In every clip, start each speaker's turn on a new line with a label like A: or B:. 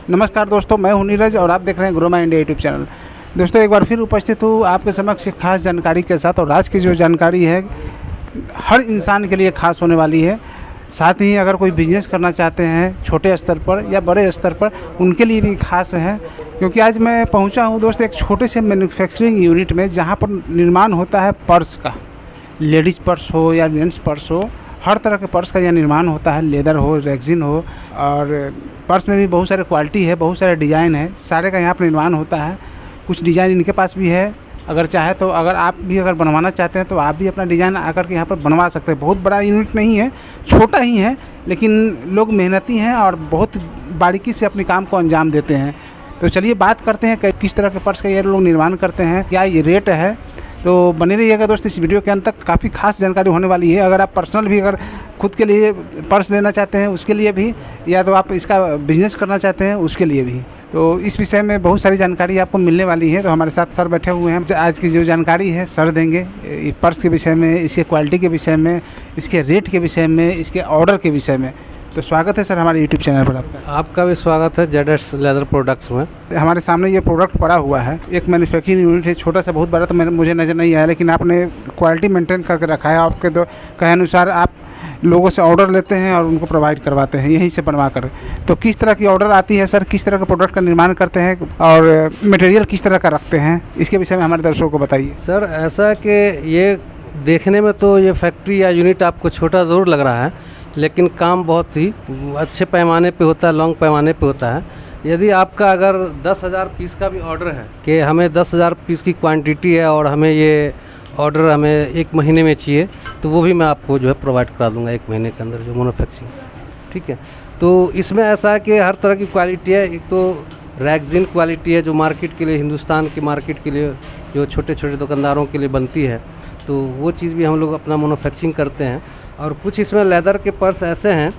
A: नमस्कार दोस्तों, मैं हूं नीरज और आप देख रहे हैं grow my India YouTube channel. दोस्तों, एक बार फिर उपस्थित हूं आपके समक्ष एक खास जानकारी के साथ। और आज की जो जानकारी है हर इंसान के लिए खास होने वाली है। साथ ही अगर कोई बिजनेस करना चाहते हैं छोटे स्तर पर या बड़े स्तर पर, उनके लिए भी खास है। क्योंकि आज मैं पहुंचा हूं दोस्त एक छोटे से मैन्युफैक्चरिंग यूनिट में, जहां पर निर्माण होता है पर्स का। लेडीज़ पर्स हो या जेंट्स पर्स हो, हर तरह के पर्स का यह निर्माण होता है। लेदर हो, रेक्सिन हो, और पर्स में भी बहुत सारे क्वालिटी है, बहुत सारे डिज़ाइन है, सारे का यहाँ पर निर्माण होता है। कुछ डिज़ाइन इनके पास भी है, अगर चाहे तो अगर आप भी अगर बनवाना चाहते हैं तो आप भी अपना डिज़ाइन आकर के यहाँ पर बनवा सकते हैं। बहुत बड़ा यूनिट नहीं है, छोटा ही है, लेकिन लोग मेहनती हैं और बहुत बारीकी से अपने काम को अंजाम देते हैं। तो चलिए बात करते हैं किस तरह के पर्स का ये लोग निर्माण करते हैं, क्या ये रेट है। तो बने रहिएगा दोस्त, इस वीडियो के अंत तक काफ़ी खास जानकारी होने वाली है। अगर आप पर्सनल भी अगर खुद के लिए पर्स लेना चाहते हैं उसके लिए भी, या तो आप इसका बिजनेस करना चाहते हैं उसके लिए भी, तो इस विषय में बहुत सारी जानकारी आपको मिलने वाली है। तो हमारे साथ सर बैठे हुए हैं, आज की जो जानकारी है सर देंगे पर्स के विषय में, इसके क्वालिटी के विषय में, इसके रेट के विषय में, इसके ऑर्डर के विषय में। तो स्वागत है सर हमारे यूट्यूब चैनल पर आपका।
B: आपका भी स्वागत है जेडएस लेदर प्रोडक्ट्स में।
A: हमारे सामने ये प्रोडक्ट पड़ा हुआ है, एक मैन्युफैक्चरिंग यूनिट है, छोटा सा बहुत बड़ा तो मुझे नज़र नहीं आया, लेकिन आपने क्वालिटी मेंटेन करके रखा है। आपके कहे अनुसार आप लोगों से ऑर्डर लेते हैं और उनको प्रोवाइड करवाते हैं यहीं से बनवा कर। तो किस तरह की ऑर्डर आती है सर, किस तरह के प्रोडक्ट का निर्माण करते हैं और मटेरियल किस तरह का रखते हैं, इसके विषय में हमारे दर्शकों को बताइए।
B: सर ऐसा कि ये देखने में तो ये फैक्ट्री या यूनिट आपको छोटा ज़रूर लग रहा है, लेकिन काम बहुत ही अच्छे पैमाने पे होता है, लॉन्ग पैमाने पे होता है। यदि आपका अगर 10,000 पीस का भी ऑर्डर है कि हमें 10,000 पीस की क्वांटिटी है और हमें ये ऑर्डर हमें 1 महीने में चाहिए, तो वो भी मैं आपको जो है प्रोवाइड करा दूंगा 1 महीने के अंदर, जो मैन्युफैक्चरिंग। ठीक है, तो इसमें ऐसा है कि हर तरह की क्वालिटी है। एक तो रेक्सिन क्वालिटी है जो मार्केट के लिए, हिंदुस्तान की मार्केट के लिए, जो छोटे छोटे दुकानदारों के लिए बनती है, तो वो चीज़ भी हम लोग अपना मैन्युफैक्चरिंग करते हैं। और कुछ इसमें लेदर के पर्स ऐसे हैं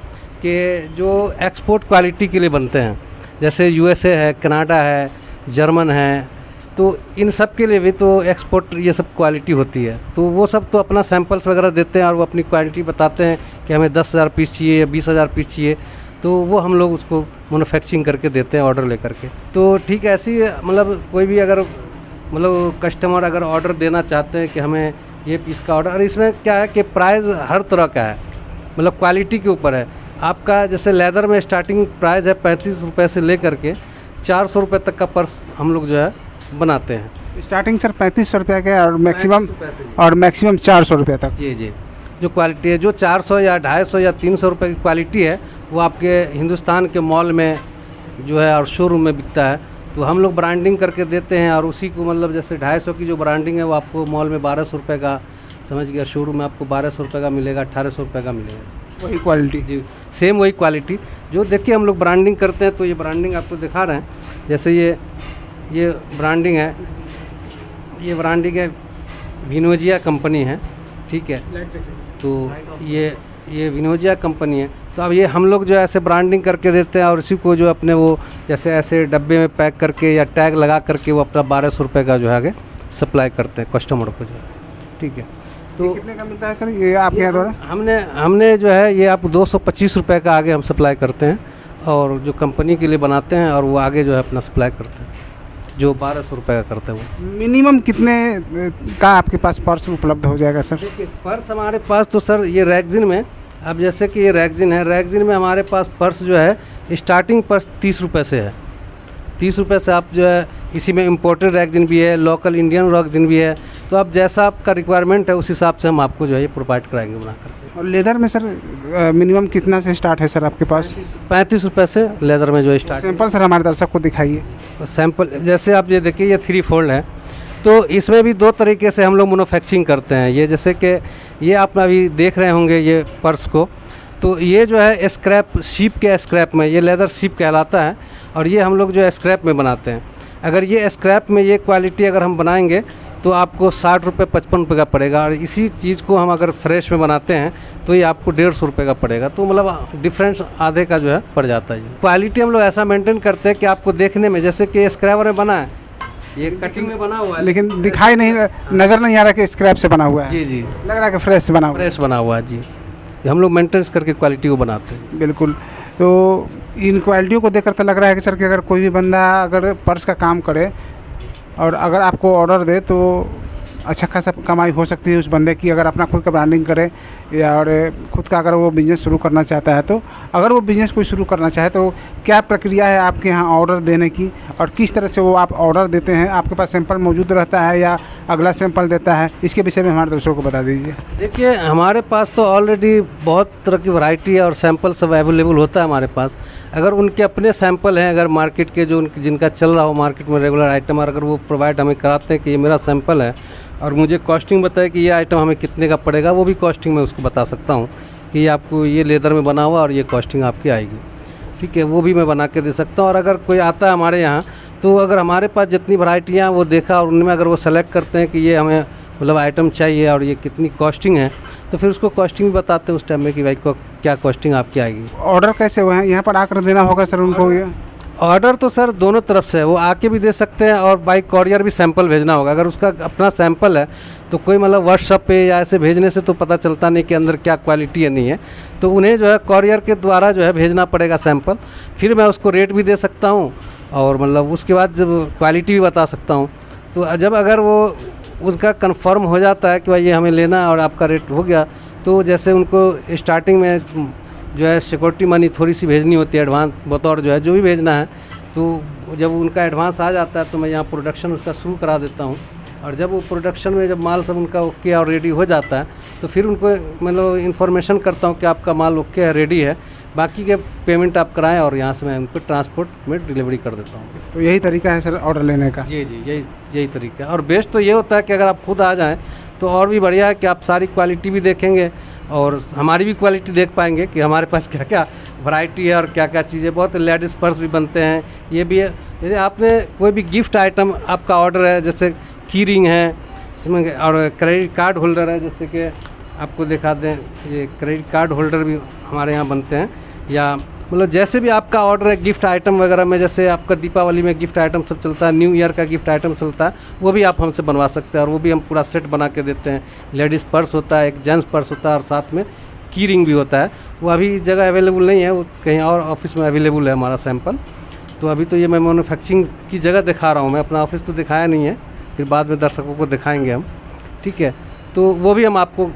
B: कि जो एक्सपोर्ट क्वालिटी के लिए बनते हैं, जैसे यूएसए है, कनाडा है, जर्मन है, तो इन सब के लिए भी तो एक्सपोर्ट ये सब क्वालिटी होती है। तो वो सब तो अपना सैंपल्स वगैरह देते हैं और वो अपनी क्वालिटी बताते हैं कि हमें 10,000 पीस चाहिए या 20,000 पीस चाहिए, तो वो हम लोग उसको मैन्युफैक्चरिंग करके देते हैं ऑर्डर लेकर के। तो ठीक है, ऐसी मतलब कोई भी अगर मतलब कस्टमर अगर ऑर्डर देना चाहते हैं कि हमें ये पीस का ऑर्डर, और इसमें क्या है कि प्राइस हर तरह का है, मतलब क्वालिटी के ऊपर है आपका। जैसे लेदर में स्टार्टिंग प्राइस है 35 रुपये से लेकर के 400 रुपये तक का पर्स हम लोग जो है बनाते हैं।
A: स्टार्टिंग सर 3500 रुपये का और मैक्सिमम 400 रुपये तक।
B: जी, जो क्वालिटी है, जो 400 या 250 या 300 रुपये की क्वालिटी है, वो आपके हिंदुस्तान के मॉल में जो है और शोरूम में बिकता है। तो हम लोग ब्रांडिंग करके देते हैं, और उसी को मतलब जैसे 250 की जो ब्रांडिंग है वो आपको मॉल में 1200 रुपये का, समझ गया, शोरूम में आपको 1200 रुपये का मिलेगा, 1800 रुपये का मिलेगा।
A: वही क्वालिटी
B: जी, सेम वही क्वालिटी जो देखिए हम लोग ब्रांडिंग करते हैं। तो ये ब्रांडिंग आपको दिखा रहे हैं, जैसे ये ब्रांडिंग है, ये ब्रांडिंग है विनोजिया कंपनी है। ठीक है, तो ये विनोजिया कंपनी है। तो अब ये हम लोग जो है ऐसे ब्रांडिंग करके देते हैं, और इसी को जो अपने वो जैसे ऐसे डब्बे में पैक करके या टैग लगा करके वो अपना 1200 रुपये का जो है आगे सप्लाई करते हैं कस्टमर को जो है। ठीक है, तो
A: कितने का मिलता है सर ये आपके यहाँ द्वारा?
B: हमने जो है ये आप 225 रुपये का आगे हम सप्लाई करते हैं, और जो कंपनी के लिए बनाते हैं और वो आगे जो है अपना सप्लाई करते हैं, जो 1200 रुपये का करते हैं। वो
A: मिनिमम कितने का आपके पास पर्स उपलब्ध हो जाएगा सर?
B: देखिए पर्स हमारे पास तो सर ये रेक्सिन में, अब जैसे कि ये रेक्सिन है, रेक्सिन में हमारे पास पर्स जो है स्टार्टिंग पर्स 30 रुपये से है। 30 रुपये से आप जो है, इसी में इम्पोर्टेड रेक्सिन भी है, लोकल इंडियन रेक्सिन भी है। तो अब जैसा आपका रिक्वायरमेंट है उस हिसाब से हम आपको जो है ये प्रोवाइड कराएंगे बना करके।
A: और लेदर में सर मिनिमम कितना से स्टार्ट है सर आपके पास?
B: 35 रुपये से लेदर में जो स्टार्ट।
A: सैंपल सर हमारे दर्शक को दिखाइए।
B: सैंपल जैसे आप ये देखिए, ये 3 फोल्ड है। तो इसमें भी 2 तरीके से हम लोग मैन्युफैक्चरिंग करते हैं। ये जैसे कि ये आप अभी देख रहे होंगे ये पर्स को, तो ये जो है स्क्रैप, शीप के स्क्रैप में, ये लेदर शीप कहलाता है, और ये हम लोग जो है स्क्रैप में बनाते हैं। अगर ये स्क्रैप में ये क्वालिटी अगर हम बनाएंगे तो आपको 60 रुपये 55 रुपये का पड़ेगा, और इसी चीज़ को हम अगर फ्रेश में बनाते हैं तो ये आपको 150 रुपये का पड़ेगा। तो मतलब डिफरेंस आधे का जो है पड़ जाता है। क्वालिटी हम लोग ऐसा मेंटेन करते हैं कि आपको देखने में, जैसे कि स्क्रैपर में बना है, ये कटिंग में बना हुआ है,
A: लेकिन दिखाई नहीं, नज़र नहीं आ रहा कि स्क्रैप से बना हुआ है।
B: जी,
A: लग रहा है कि फ्रेश बना हुआ है।
B: फ्रेश बना हुआ है जी। हम लोग मेंटेनेंस करके क्वालिटी को बनाते हैं।
A: बिल्कुल। तो इन क्वालिटियों को देखकर तो लग रहा है कि सर कि अगर कोई भी बंदा अगर पर्स का काम करे और अगर आपको ऑर्डर दे तो अच्छा खासा कमाई हो सकती है उस बंदे की, अगर अपना खुद का ब्रांडिंग करे या और खुद का अगर वो बिज़नेस शुरू करना चाहता है। तो अगर वो बिज़नेस कोई शुरू करना चाहे तो क्या प्रक्रिया है आपके यहाँ ऑर्डर देने की, और किस तरह से वो आप ऑर्डर देते हैं? आपके पास सैंपल मौजूद रहता है या अगला सैंपल देता है? इसके विषय में हमारे दर्शकों को बता दीजिए।
B: देखिए, हमारे पास तो ऑलरेडी बहुत तरह की वैरायटी है और सैंपल सब अवेलेबल होता है हमारे पास। अगर उनके अपने सैंपल हैं, अगर मार्केट के जो जिनका चल रहा हो मार्केट में रेगुलर आइटम, और अगर वो प्रोवाइड हमें कराते हैं कि ये मेरा सैंपल है और मुझे कॉस्टिंग बताए कि ये आइटम हमें कितने का पड़ेगा, वो भी कॉस्टिंग मैं उसको बता सकता हूँ कि ये आपको ये लेदर में बना हुआ और ये कॉस्टिंग आपकी आएगी। ठीक है, वो भी मैं बना के दे सकता हूँ। और अगर कोई आता है हमारे यहाँ तो अगर हमारे पास जितनी वैरायटियाँ वो देखा और उनमें अगर वो सेलेक्ट करते हैं कि ये हमें मतलब आइटम चाहिए और ये कितनी कॉस्टिंग है, तो फिर उसको कॉस्टिंग भी बताते हैं उस टाइम में कि भाई को क्या कॉस्टिंग आपकी आएगी।
A: ऑर्डर कैसे हुए हैं? यहाँ पर आकर देना होगा सर उनको? ये
B: ऑर्डर तो सर दोनों तरफ से है, वो आके भी दे सकते हैं और बाई कॉरियर भी सैंपल भेजना होगा। अगर उसका अपना सैंपल है तो कोई मतलब व्हाट्सएप पे या ऐसे भेजने से तो पता चलता नहीं कि अंदर क्या क्वालिटी है नहीं है, तो उन्हें जो है कॉरियर के द्वारा जो है भेजना पड़ेगा सैंपल। फिर मैं उसको रेट भी दे सकता हूँ और मतलब उसके बाद जब क्वालिटी भी बता सकता हूँ। तो जब अगर वो उसका कंफर्म हो जाता है कि भाई ये हमें लेना है और आपका रेट हो गया, तो जैसे उनको स्टार्टिंग में जो है सिक्योरिटी मनी थोड़ी सी भेजनी होती है एडवांस बतौर जो है जो भी भेजना है। तो जब उनका एडवांस आ जाता है तो मैं यहाँ प्रोडक्शन उसका शुरू करा देता हूँ। और जब वो प्रोडक्शन में जब माल सब उनका ओके और रेडी हो जाता है तो फिर उनको मतलब इन्फॉर्मेशन करता हूँ कि आपका माल ओके है, रेडी है, बाकी के पेमेंट आप कराएं और यहाँ से मैं उनको ट्रांसपोर्ट में डिलीवरी कर देता हूँ।
A: तो यही तरीका है सर ऑर्डर लेने का?
B: जी जी, यही तरीका है। और बेस्ट तो ये होता है कि अगर आप खुद आ जाएँ तो और भी बढ़िया है कि आप सारी क्वालिटी भी देखेंगे और हमारी भी क्वालिटी देख पाएंगे कि हमारे पास क्या क्या वैरायटी है और क्या क्या चीज़ें। बहुत लेडीज़ पर्स भी बनते हैं, ये भी है। जैसे आपने कोई भी गिफ्ट आइटम आपका ऑर्डर है, जैसे की रिंग है इसमें, और क्रेडिट कार्ड होल्डर है, जैसे कि आपको दिखा दें ये क्रेडिट कार्ड होल्डर भी हमारे यहाँ बनते हैं। या मतलब जैसे भी आपका ऑर्डर है गिफ्ट आइटम वगैरह में, जैसे आपका दीपावली में गिफ्ट आइटम सब चलता है, न्यू ईयर का गिफ्ट आइटम चलता है, वो भी आप हमसे बनवा सकते हैं और वो भी हम पूरा सेट बना के देते हैं। लेडीज़ पर्स होता है, एक जेंट्स पर्स होता है और साथ में की रिंग भी होता है। वो अभी जगह अवेलेबल नहीं है, वो कहीं और ऑफिस में अवेलेबल है हमारा सैंपल। तो अभी तो ये मैं मैन्युफैक्चरिंग की जगह दिखा रहा हूँ, मैं अपना ऑफिस तो दिखाया नहीं है, फिर बाद में दर्शकों को दिखाएंगे हम। ठीक है, तो वो भी हम आपको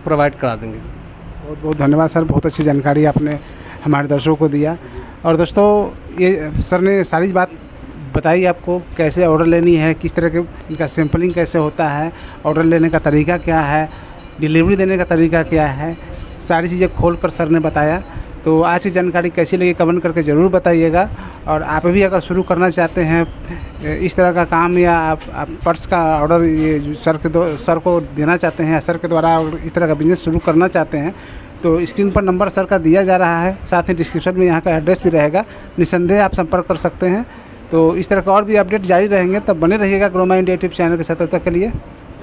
B: प्रोवाइड करा देंगे।
A: बहुत बहुत धन्यवाद सर, बहुत अच्छी जानकारी आपने हमारे दर्शकों को दिया। और दोस्तों ये सर ने सारी बात बताई आपको, कैसे ऑर्डर लेनी है, किस तरह के इनका सैम्पलिंग कैसे होता है, ऑर्डर लेने का तरीका क्या है, डिलीवरी देने का तरीका क्या है, सारी चीज़ें खोल कर सर ने बताया। तो आज की जानकारी कैसी लगी कमेंट करके ज़रूर बताइएगा। और आप भी अगर शुरू करना चाहते हैं इस तरह का काम, या आप पर्स का ऑर्डर ये सर को देना चाहते हैं, या सर के द्वारा इस तरह का बिज़नेस शुरू करना चाहते हैं, तो स्क्रीन पर नंबर सर का दिया जा रहा है, साथ ही डिस्क्रिप्शन में यहाँ का एड्रेस भी रहेगा, निसंदेह आप संपर्क कर सकते हैं। तो इस तरह का और भी अपडेट जारी रहेंगे, तब बने रहिएगा ग्रो माइंड यूट्यूब चैनल के साथ। तब तक के लिए